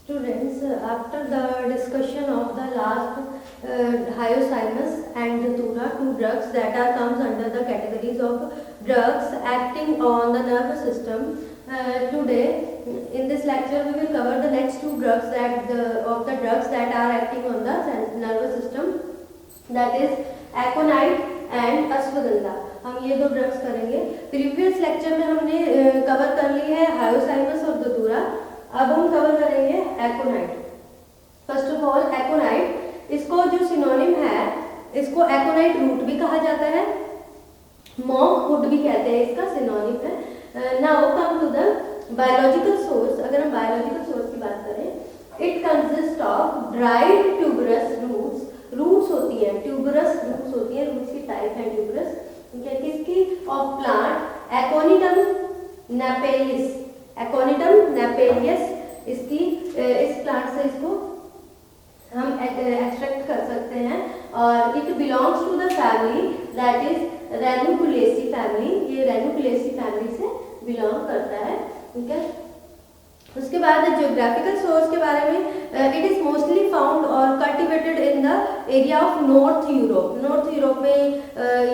Students, after the discussion of the last hyoscyamus and datura, two drugs that are comes under the categories of drugs acting on the nervous system, today in this lecture we will cover the next two drugs of the drugs that are acting on the nervous system, that is aconite and ashwagandha. हम ये दो drugs करेंगे. Previous lecture में हमने cover कर ली है hyoscyamus और दतूरा. अब हम कवर करेंगे एकोनाइट. फर्स्ट ऑफ ऑल एकोनाइट, इसको जो सिनोनिम है, इसको एकोनाइट रूट भी कहा जाता है, मॉन्क वुड भी कहते हैं, इसका सिनोनिम है. Now come to the biological source. अगर हम बायोलॉजिकल सोर्स की बात करें, it consist of dried tuberous roots. Roots होती है, ट्यूबरस रूट्स होती है, रूट्स की टाइप है ट्यूबरस. ठीक है, किसकी? Of plant aconitum napellus. Aconitum napellus इसकी इस प्लांट से इसको हम एक्सट्रैक्ट कर सकते हैं. और it belongs to the family that is ranunculaceae family. ये रेनुकुलेसी फैमिली से बिलोंग करता है. ठीक है, उसके बाद ज्योग्राफिकल सोर्स के बारे में, इट इज मोस्टली फाउंड और cultivated in the area of north Europe. North Europe में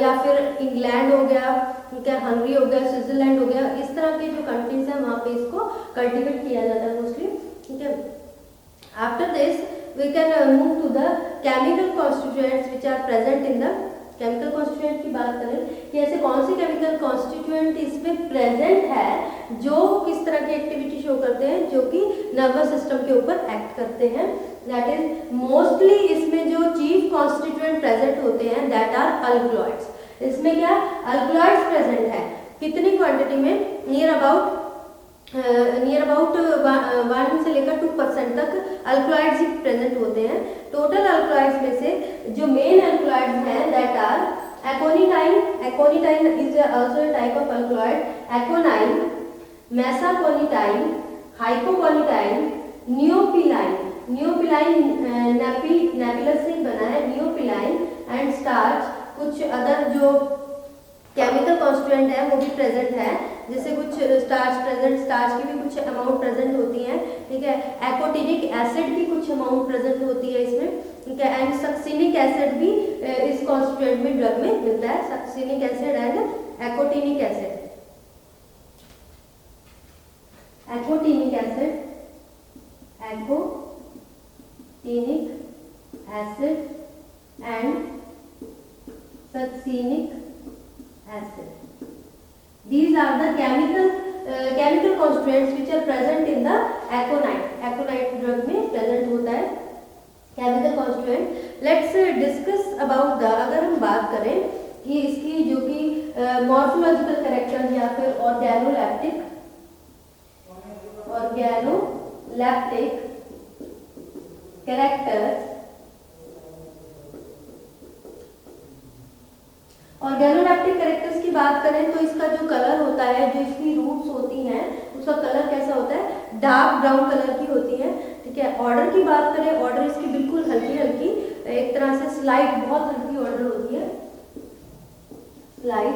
या फिर इंग्लैंड हो गया, क्या हंगरी हो गया, स्विट्जरलैंड हो गया, इस तरह के जो कंट्रीज हैं वहाँ पे इसको कल्टिवेट किया जाता है मोस्टली. ठीक है, after this we can move to the chemical constituents which are present in the. Chemical constituent की बात करें कि ऐसे कौन से केमिकल कॉन्स्टिट्यूएंट इसमें प्रेजेंट है जो किस तरह की एक्टिविटी शो करते हैं, जो कि नर्वस सिस्टम के ऊपर एक्ट करते हैं. दैट इज मोस्टली इसमें जो चीफ कॉन्स्टिट्यूएंट प्रेजेंट होते हैं दैट आर अल्कलॉइड्स. इसमें क्या अल्कलॉइड्स प्रेजेंट है. कितनी क्वांटिटी में? नियर अबाउट 1 से लेकर 2% तक अल्कलॉइड्स ही प्रेजेंट होते हैं. टोटल अल्कलॉइड्स में से जो मेन अल्कलॉइड्स हैं that are aconitine. Aconitine is also a type of alkaloid. Aconine, mesaconitine, hypaconitine, neopelline. Neopelline नेबुलस से बना है. Neopelline and starch. कुछ अदर जो केमिकल कॉन्स्टिट्यूएंट है वो भी प्रेजेंट है, जैसे कुछ स्टार्च की भी कुछ अमाउंट प्रेजेंट होती है. ठीक है, एकोटिनिक एसिड की कुछ अमाउंट प्रेजेंट होती है इसमें. ठीक है, एंड सक्सिनिक एसिड भी इस कॉन्स्टिट्यूएंट में ड्रग में मिलता है. Succinic acid and aconitic acid. Aconitic acid, aconitic acid and succinic acid. These are the chemical constituents which are present in the aconite. Aconite drug में present होता है chemical constituent. Let's discuss about the, अगर हम बात करें कि इसकी जो कि morphological character या फिर organoleptic characters. ऑर्गेनोलेप्टिक कैरेक्टर्स की बात करें तो इसका जो कलर होता है, जो इसकी रूट्स होती हैं, उसका कलर कैसा होता है? डार्क ब्राउन कलर की होती है. ठीक है, ऑर्डर की बात करें, ऑर्डर इसकी बिल्कुल हल्की हल्की, एक तरह से स्लाइड, बहुत हल्की ऑर्डर होती है, स्लाइड.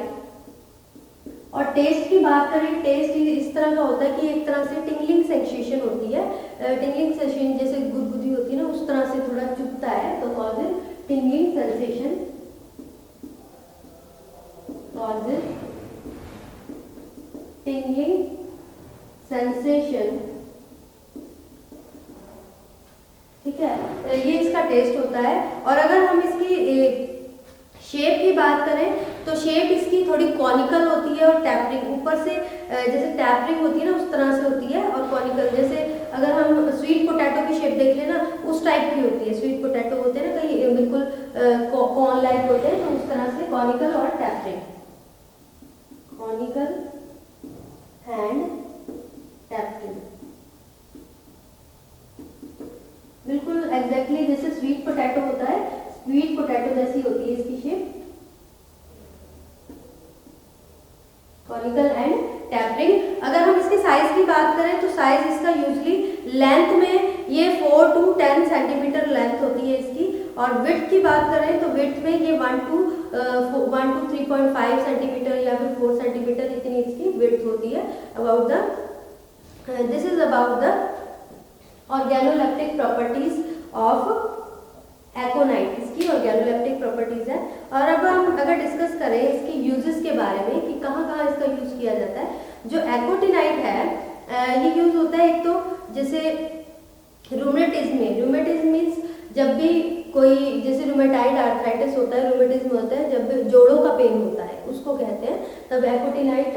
और टेस्ट की बात करें, टेस्ट इस तरह का होता है कि एक तरह से टिंगलिंग सेंसेशन होती है. टिंगलिंग सेंसेशन जैसे गुदगुदी होती है ना, उस तरह से थोड़ा चुभता है, तो causes tingling sensation. Causes tingling sensation. ठीक है, ये इसका टेस्ट होता है. और अगर हम इसकी शेप की बात करें तो शेप इसकी थोड़ी कॉनिकल होती है और टैपरिंग, ऊपर से जैसे टैपरिंग होती है ना उस तरह से होती है, और कॉनिकल, जैसे अगर हम स्वीट पोटैटो की शेप देख लेना उस टाइप की होती है. स्वीट पोटैटो होते हैं ना कहीं बिल्कुल कॉर्न लाइक होते हैं, तो उस तरह से कॉनिकल और टैपरिंग. कॉनिकल एंड टैपरिंग बिल्कुल एग्जैक्टली जैसे स्वीट पोटैटो होता है, स्वीट पोटैटो जैसी होती है इसकी शेप. Conical and tapering. अगर हम इसकी साइज की बात करें तो साइज इसका यूजली लेंथ में ये 4 to 10 सेंटीमीटर लेंथ होती है इसकी. और विड्थ की बात करें तो विड्थ में ये 1 to 3.5 सेंटीमीटर या फिर 4 सेंटीमीटर इतनी इसकी विड्थ होती है. About the this is about the organoleptic properties of aconite, इसकी ऑर्गेनोलेप्टिक प्रॉपर्टीज है। और अब हम अगर डिस्कस करें इसके यूजेस के बारे में कि कहाँ कहाँ इसका यूज किया जाता है। जो एकोटिनाइट है ये यूज होता है एक तो जैसे रूमेटिज्म में, रूमेटिज्म मीन्स जब भी कोई जैसे रूमेटाइड आर्थराइटिस होता है, रूमेटिज्म होता है, जब जोड़ों का पेन होता है उसको कहते हैं, तब एकोटिनाइट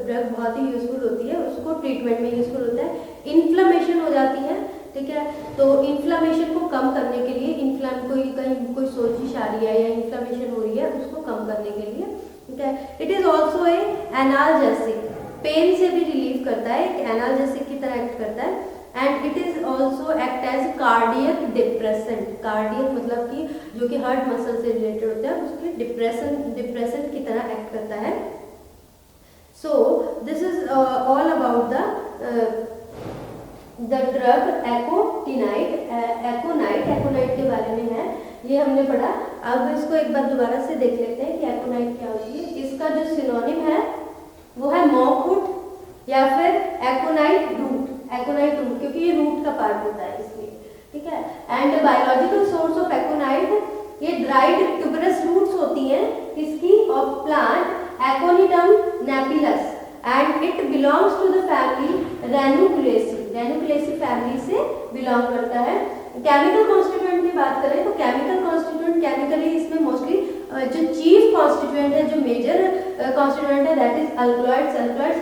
ड्रग बहुत ही यूजफुल होती है, उसको ट्रीटमेंट में यूजफुल होता है। इन्फ्लेमेशन हो जाती है, ठीक है, तो इन्फ्लेमेशन को कम करने के लिए, कहीं कोई सोजिश आ रही है या इन्फ्लेमेशन हो रही है उसको कम करने के लिए, ठीक है। It is also a analgesic, pain से भी रिलीव करता है, एनाल्जेसिक की तरह एक्ट करता है। And it is also act as cardiac depressant, cardiac मतलब कि जो कि हार्ट मसल से रिलेटेड होता है, उसके डिप्रेसेंट की तरह एक्ट करता है। So this is all about the drug aconite. Aconite के बारे में है, ये हमने पढ़ा। अब इसको एक बार दोबारा से देख लेते हैं कि एकोनाइट क्या होती है। इसका जो सिनोनिम है वो है मॉकवुड या फिर एकोनाइट रूट, क्योंकि ये रूट का पार्ट होता है इसलिए, ठीक है। And biological source of aconite, ये ड्राइड ट्यूबरस रूट्स होती हैं इसकी of plant aconitum napellus and it belongs to the family ranunculaceae family से बिलोंग करता है। केमिकल कॉन्स्टिट्यूएंट की बात करें तो केमिकल कॉन्स्टिट्यूएंट केमिकली इसमें मोस्टली जो चीफ कॉन्स्टिट्यूएंट है, जो मेजर कॉन्स्टिट्यूएंट है, दैट इज अल्कलॉइड्स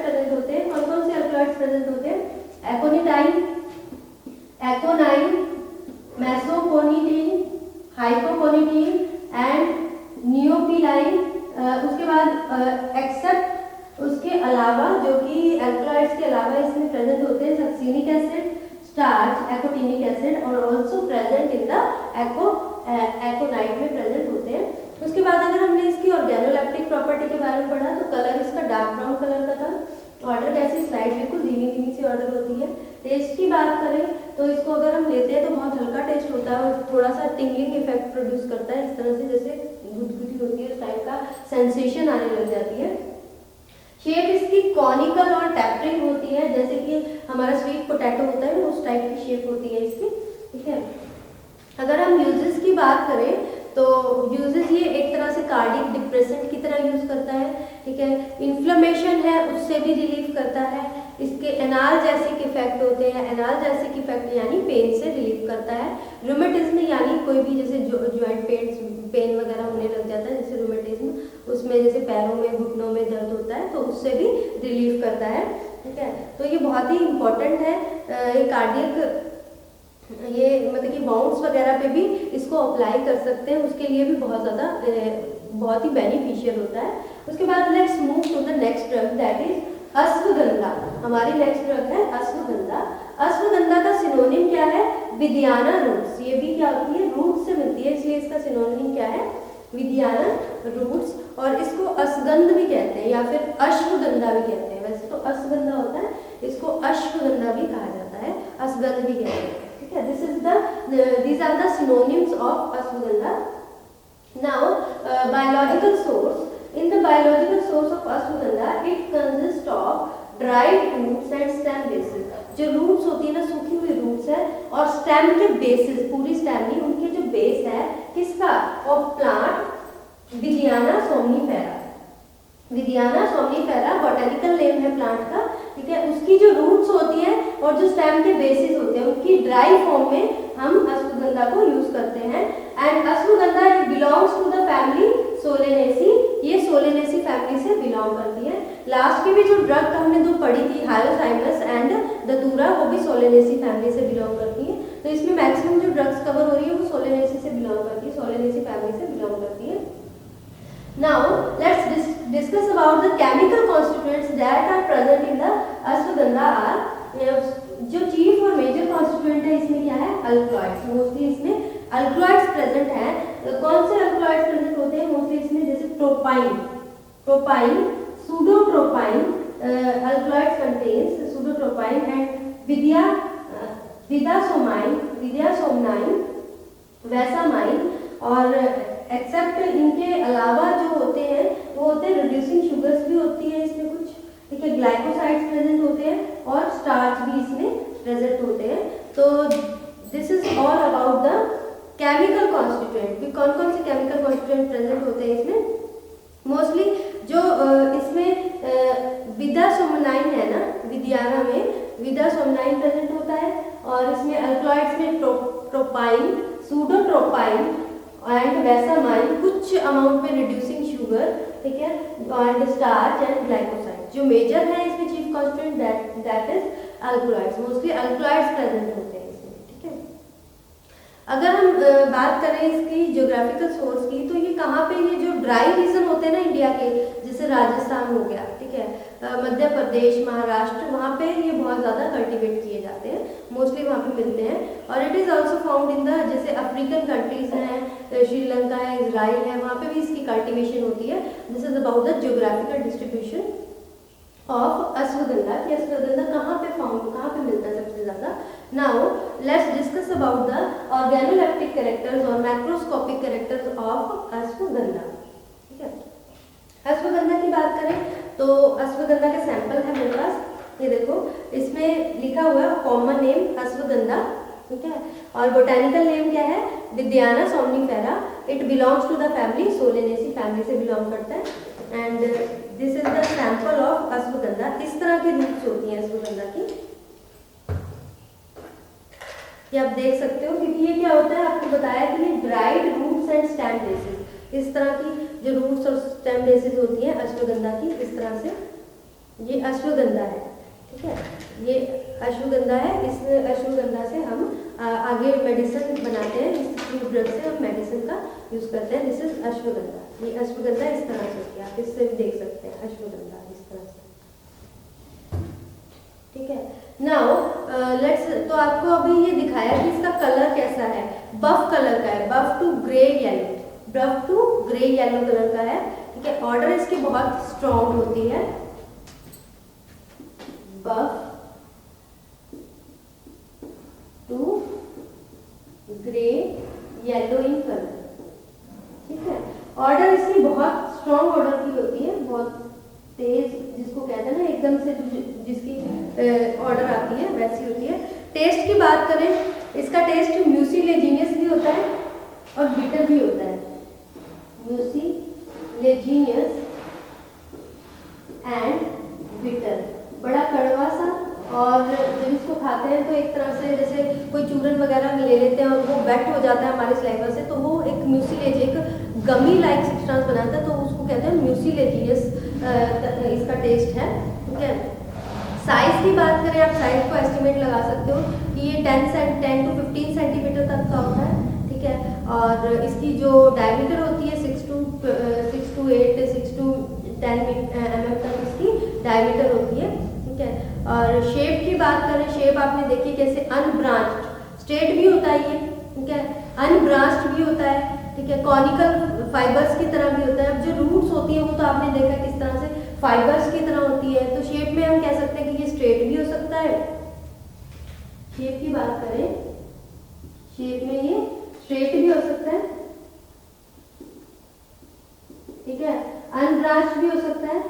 प्रेजेंट होते हैं। कौन कौन से अल्कलॉइड्स प्रेजेंट होते हैं? Aconitine, aconine, mesaconitine, hypaconitine and नियोपिलाइन। उसके बाद एक्सेप्ट उसके अलावा जो कि अल्कलॉइड्स के अलावा इसमें प्रेजेंट होते हैं सक्सिनिक एसिड, स्टार्च, एकोटिनिक एसिड और आल्सो प्रेजेंट इन द एकोनाइट में प्रेजेंट होते हैं। उसके बाद अगर हमने इसकी ऑर्गेनोलेप्टिक प्रॉपर्टी के बारे में पढ़ा तो कलर इसका डार्क ब्राउन कलर का था। ऑर्डर कैसी स्लाइड बिल्कुल धीमी सी ऑर्डर होती है। टेस्ट की बात करें तो इसको अगर हम लेते हैं तो बहुत हल्का टेस्ट होता है और थोड़ा सा टिंगलिंग इफेक्ट प्रोड्यूस करता है, इस तरह से जैसे गुदगुदी होती है, उस टाइप का सेंसेशन आने लग जाती है। शेप इसकी कॉनिकल और टैप्रिक होती है, जैसे कि हमारा स्वीट पोटैटो होता है उस टाइप की शेप होती है इसकी, ठीक है। अगर हम यूजेस की बात करें तो यूजेस ये एक तरह से कार्डियक डिप्रेसेंट की तरह यूज करता है, ठीक है। इन्फ्लेमेशन है उससे भी रिलीफ करता है। इसके एनाल्जेसिक इफेक्ट होते हैं, एनाल्जेसिक इफेक्ट यानी पेन से रिलीफ करता है। रूमेटिज्म यानी कोई भी जैसे जॉइंट पेन वगैरह होने लग जाता है, जैसे रूमेटिज्म, उसमें जैसे पैरों में घुटनों में दर्द होता है तो उससे भी रिलीफ करता है, ठीक है। तो ये बहुत ही इंपॉर्टेंट है, ये कार्डियक, ये मतलब कि बाउंड्स वगैरह पे भी इसको अप्लाई कर सकते हैं, उसके लिए भी बहुत ही बेनिफिशियल होता है। उसके बाद let's move to the next drug that is ashwagandha. हमारी नेक्स्ट ड्रग है अश्वगंधा। अश्वगंधा का सिनोनिम क्या है? विदियाना रूट्स। ये भी क्या होती है? रूट से मिलती है, इसलिए इसका सिनोनिम क्या है? विदियाना रूट्स। और इसको अश्वगंध भी कहते हैं या फिर अश्वगंधा भी कहते हैं। वैसे तो अश्वगंधा होता है, इसको अश्वगंधा भी कहा जाता है, अश्वगंध भी कहते हैं, ठीक है। these are the synonyms of ashwagandha. Now biological source. In the biological source of ashwagandha, it consists of dried roots and stem bases. जो roots होती है ना, सूखी हुई roots है, और stem के bases, पूरी stem नहीं, उनके जो base है किसका? of plant withania somnifera. Withania somnifera botanical name है प्लांट का, ठीक है। उसकी जो रूट्स होती है और जो स्टेम के बेसिस होते हैं उनकी ड्राई फॉर्म में हम अश्वगंधा को यूज करते हैं। And ashwagandha belongs to the family Solanaceae, ये सोलेनेसी फैमिली से बिलोंग करती है। लास्ट की भी जो ड्रग हमने दो पढ़ी थी, हायोसाइमस एंड दतूरा, वो भी सोलेनेसी फैमिली से बिलोंग करती है। तो इसमें मैक्सिमम जो ड्रग्स कवर हो रही है वो सोलेनेसी से बिलोंग करती है, सोलेनेसी फैमिली से बिलोंग करती है। Now let's discuss about the chemical constituents that are present in the ashwagandha are, जो चीफ और मेजर कॉन्स्टिट्यूएंट है इसमें क्या है? अल्कलॉइड्स। मोस्टली इसमें अल्कलॉइड्स प्रेजेंट हैं। कौन से अल्कलॉइड्स प्रेजेंट होते हैं? मोस्टली इसमें जैसे प्रोपाइन, सूडोट्रोपाइन, अल्कलॉइड्स कंटेन्स सूडोट्रोपाइन एंड विदासोमाइन, वैसामाइन। और एक्सेप्ट इनके अलावा जो होते हैं वो होते हैं रिड्यूसिंग शुगर्स भी होती है इसमें कुछ, ठीक है। ग्लाइकोसाइड्स प्रेजेंट होते हैं और स्टार्च भी इसमें प्रेजेंट होते हैं। तो this is all about the chemical constituent. कौन कौन से केमिकल कॉन्स्टिट्यूएंट प्रेजेंट होते हैं इसमें? मोस्टली जो इसमें विदा सोमनाइन है ना, विद्याना में विदा सोमनाइन प्रेजेंट होता है, और इसमें अल्कलॉइड्स में ट्रोपाइन, सूडोट्रोपाइन एंड वेसामाइन, कुछ अमाउंट में रिड्यूसिंग शुगर, ठीक है, एंड स्टार्च एंड ग्लाइकोसाइड। जो मेजर है इसमें chief constituent that is alkaloids, mostly alkaloids present होते हैं इसमें, ठीक है। अगर हम बात करें इसकी ज्योग्राफिकल सोर्स की, तो ये कहाँ पे, ये जो ड्राई रीजन होते हैं ना इंडिया के, जैसे राजस्थान हो गया, ठीक है, मध्य प्रदेश, महाराष्ट्र, वहाँ पे ये बहुत ज़्यादा कल्टीवेट किए जाते हैं, मोस्टली वहाँ पे मिलते हैं। और it is also found in the, जैसे अफ्रीकन कंट्रीज हैं, श्रीलंका है, इजराइल है, वहाँ पे भी इसकी कल्टीवेशन होती है। This is about the geographical distribution of ashwagandha, कि अश्वगंधा कहाँ पे फाउंड, कहाँ पे मिलता है सबसे ज़्यादा। Now let's discuss about the organoleptic characters और मैक्रोस्कोपिक कैरेक्टर्स ऑफ अश्वगंधा, ठीक है। अश्वगंधा की बात करें तो अश्वगंधा के सैंपल है मेरे पास, ये देखो, इसमें लिखा हुआ है कॉमन नेम अश्वगंधा, ठीक है, और बोटेनिकल नेम क्या है, withania somnifera. It belongs to the family solanaceae, family से बिलोंग करता है। And this is the sample of ashwagandha. इस तरह की रूट्स होती हैं अश्वगंधा की, ये आप देख सकते हो, क्योंकि ये क्या होता है, आपको बताया कि ये dried roots and stem basis, इस तरह की जो रूट्स और स्टेम बेसिस होती हैं अश्वगंधा की, इस तरह से ये अश्वगंधा है, ठीक है, ये अश्वगंधा है। इस अश्वगंधा से हम आगे मेडिसिन बनाते हैं, इस ड्रग से हम मेडिसिन का यूज करते हैं। दिस इज अश्वगंधा, ये अश्वगंधा इस तरह से होती है, आप इससे भी देख सकते हैं अश्वगंधा इस तरह से, ठीक है। नाउ लेट्स, तो आपको अभी ये दिखाया कि इसका कलर कैसा है, बफ कलर का है, buff to grey yellow, buff to grey yellow colour का है, ठीक है। ऑर्डर इसकी बहुत स्ट्रॉन्ग होती है, buff to grey yellow in colour, ठीक है। ऑर्डर इसकी बहुत स्ट्रॉन्ग ऑर्डर की होती है, बहुत तेज, जिसको कहते हैं ना एकदम से जिसकी ऑर्डर आती है वैसी होती है। टेस्ट की बात करें, इसका टेस्ट म्यूसिलेजिनियस भी होता है और बिटर भी होता है, म्यूसिलेजिनियस एंड बिटर, बड़ा कड़वा सा, और जब इसको खाते हैं तो एक तरह से जैसे कोई चूरन वगैरह ले लेते हैं और वो वेट हो जाता है हमारे स्लाइवर से, तो वो एक म्यूसिलेज, एक गमी लाइक सब्सटेंस बनाता है, तो उसको कहते हैं म्यूसिलेजिनियस, इसका टेस्ट है, ठीक है। साइज की बात करें, आप साइज को एस्टिमेट लगा सकते हो कि ये 10 to 15 सेंटीमीटर तक का होता है, ठीक है। और इसकी जो डायमीटर होती है 6 to 8, 6 to 10 mm तक इसकी डायमीटर होती है, ठीक है। और शेप की बात करें, शेप आपने देखी कैसे अनब्रांच्ड, स्ट्रेट भी होता है ये, ठीक है, अनब्रांच्ड भी होता है, ठीक है, कॉनिकल फाइबर्स की तरह भी होता है। अब जो रूट्स होती है वो तो आपने देखा किस तरह से फाइबर्स की तरह होती है, तो शेप में हम कह सकते हैं कि ये स्ट्रेट भी हो सकता है। शेप की बात करें, शेप में ये स्ट्रेट भी हो सकता है, ठीक है, अनब्रांच्ड भी हो सकता है,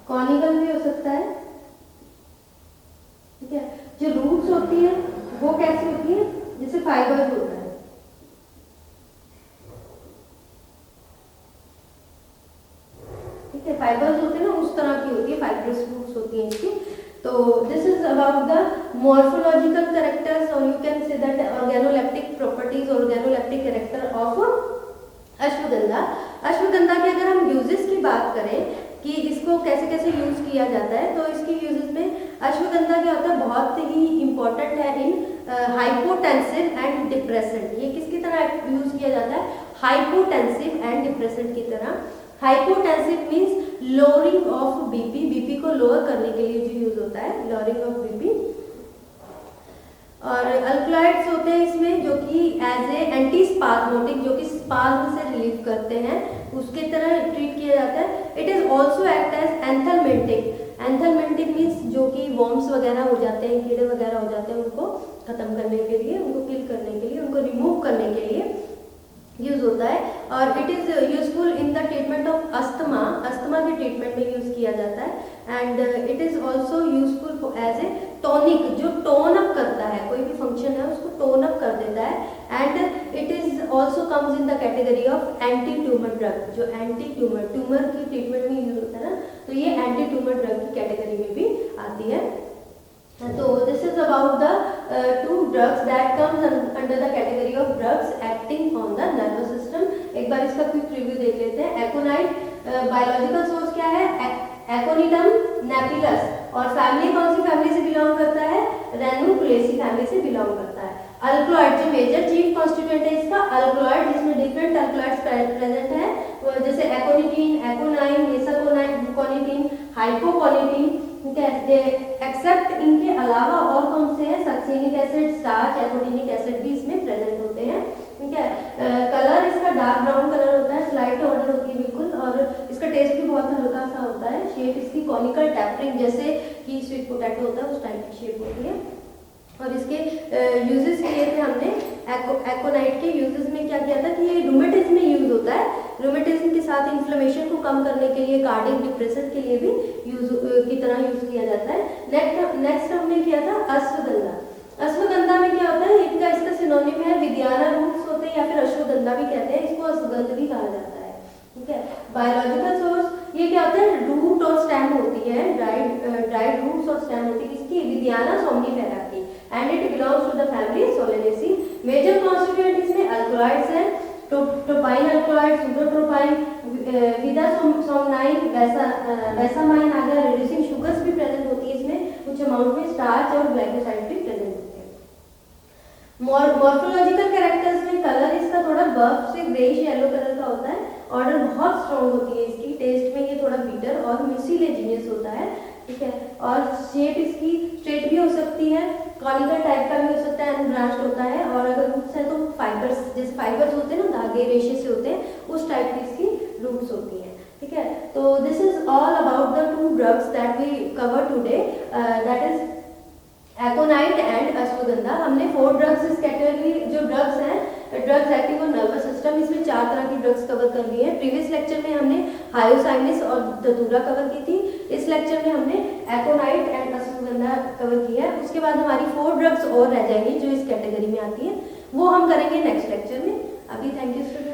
कॉनिकल भी हो सकता है, ठीक है। जो रूट्स होती है वो कैसी होती है, जैसे फाइबर्स होता है, ठीक है, फाइबर्स होते हैं ना उस तरह की होती है, फाइब्रस रूट्स होती हैं इसकी। तो this is about the morphological characters, और you can say that organoleptic properties, organoleptic character of ashwagandha. Ashwagandha के अगर हम यूजेस की बात करें कि इसको कैसे कैसे यूज किया जाता है, तो इसके यूजेस में अश्वगंधा क्या होता है, बहुत ही इंपॉर्टेंट है इन हाइपोटेंसिव एंड डिप्रेसेंट। ये किसकी तरह यूज किया जाता है, हाइपोटेंसिव एंड डिप्रेसेंट की तरह। Hypotensive means lowering of BP, BP को लोअर करने के लिए जो यूज होता है, लोअरिंग ऑफ बीपी। और अल्कलॉइड्स होते हैं इसमें जो कि एज ए एंटी स्पाज्मोटिक, जो कि स्पाज्म से रिलीव करते हैं, उसके तरह ट्रीट किया जाता है। It is also act as anthelmintic. Anthelmintic means जो कि वॉर्म्स वगैरह हो जाते हैं, कीड़े वगैरह हो जाते हैं, उनको खत्म करने के लिए, उनको किल करने के लिए, उनको रिमूव करने के लिए यूज होता है, और it is useful in the treatment of asthma, asthma के ट्रीटमेंट में यूज किया जाता है। And it is also useful as a tonic, जो टोन अप करता है, कोई भी फंक्शन है उसको टोन अप कर देता है। And it is also comes in the category of anti tumour drug, जो एंटी ट्यूमर की ट्रीटमेंट में यूज होता है ना, तो ये एंटी ट्यूमर ड्रग की कैटेगरी में भी आती है। तो this is about the two drugs that comes under the category of drugs acting on the nervous system. एक बार इसका क्विक रिव्यू देख लेते हैं। एकोनाइट बायोलॉजिकल सोर्स क्या है? एकोनिटम नेपिलस, और फैमिली कौन सी फैमिली से बिलोंग करता है? रेनुक्लेसी फैमिली से बिलोंग करता है। अल्कलॉइड जो मेजर चीफ कॉन्स्टिट्यूएंट है इसका अल्कलॉइड, जिसमें डिफरेंट अल्कलॉइड्स प्रेजेंट है, जैसे एकोनिटीन, एकोनाइन, हेसाकोनिटीन, हाइपोकोनिटीन, ठीक है। एक्सेप्ट इनके अलावा और कौन से हैं? सक्सेनिक एसिड, स्टार्च, एकोनिक एसिड भी इसमें प्रेजेंट होते हैं, ठीक है। कलर इसका डार्क ब्राउन कलर होता है, स्लाइट ऑर्डर होती है बिल्कुल, और इसका टेस्ट भी बहुत हल्का सा होता है। शेप इसकी कॉनिकल टैपरिंग, जैसे कि स्वीट पोटैटो होता है उस टाइप की शेप होती है। और इसके यूजेस किए थे हमने, एकोनाइट के यूजेस में क्या किया था कि ये रूमेटिज्म में यूज होता है, रूमेटिज्म के साथ इन्फ्लेमेशन को कम करने के लिए, कार्डियक डिप्रेशन के लिए भी यूज की तरह यूज किया जाता है। नेक्स्ट हमने किया था अश्वगंधा। अश्वगंधा में क्या होता है? इसका सिनोनिम है विद्याना रूट्स होते हैं, या फिर अश्वगंधा भी कहते हैं, इसको अश्वगंध भी कहा जाता है, ठीक है। बायोलॉजिकल सोर्स ये क्या होता है? रूट और स्टेम होती है, ड्राइड रूट्स और स्टेम होती है इसकी, विद्याना सोमनीफेरा की, and it belongs to the family Solanaceae. Major constituent इसमें अल्कलॉइड्स हैं, ट्रोपाइन अल्कलॉइड, सुपरट्रोपाइन, विदासोमनाइन, वैसामाइन आ गया, रिड्यूसिंग शुगर्स भी प्रेजेंट होती है इसमें, कुछ अमाउंट में स्टार्च और ग्लाइकोसाइड भी प्रेजेंट होते हैं। मॉर्फोलॉजिकल कैरेक्टर्स में कलर इसका थोड़ा बफ से ग्रेइश येलो कलर का होता है, ऑर्डर बहुत स्ट्रॉन्ग होती है इसकी, टेस्ट में ये थोड़ा बीटर और म्यूसिलेजिनियस होता है, ठीक है। और शेप इसकी स्ट्रेट भी हो सकती है, कॉनिकल टाइप का भी हो सकता है, अनब्रांच्ड होता है, और अगर रूट्स है तो फाइबर्स, जैसे फाइबर्स होते हैं ना, धागे रेशे से होते हैं, उस टाइप की इसकी रूट्स होती हैं, ठीक है। तो this is all about the two drugs that we cover today, that is aconite and ashwagandha. हमने 4 ड्रग्स इस कैटेगरी, जो ड्रग्स हैं drugs active on nervous system, इसमें 4 तरह की ड्रग्स कवर कर लिए हैं। प्रीवियस लेक्चर में हमने हायोसाइनिस और धतूरा कवर की थी, इस लेक्चर में हमने एकोनाइट एंड अश्वगंधा कवर किया है। उसके बाद हमारी 4 ड्रग्स और रह जाएंगी जो इस कैटेगरी में आती है, वो हम करेंगे नेक्स्ट लेक्चर में। अभी थैंक यू स्टूडेंट।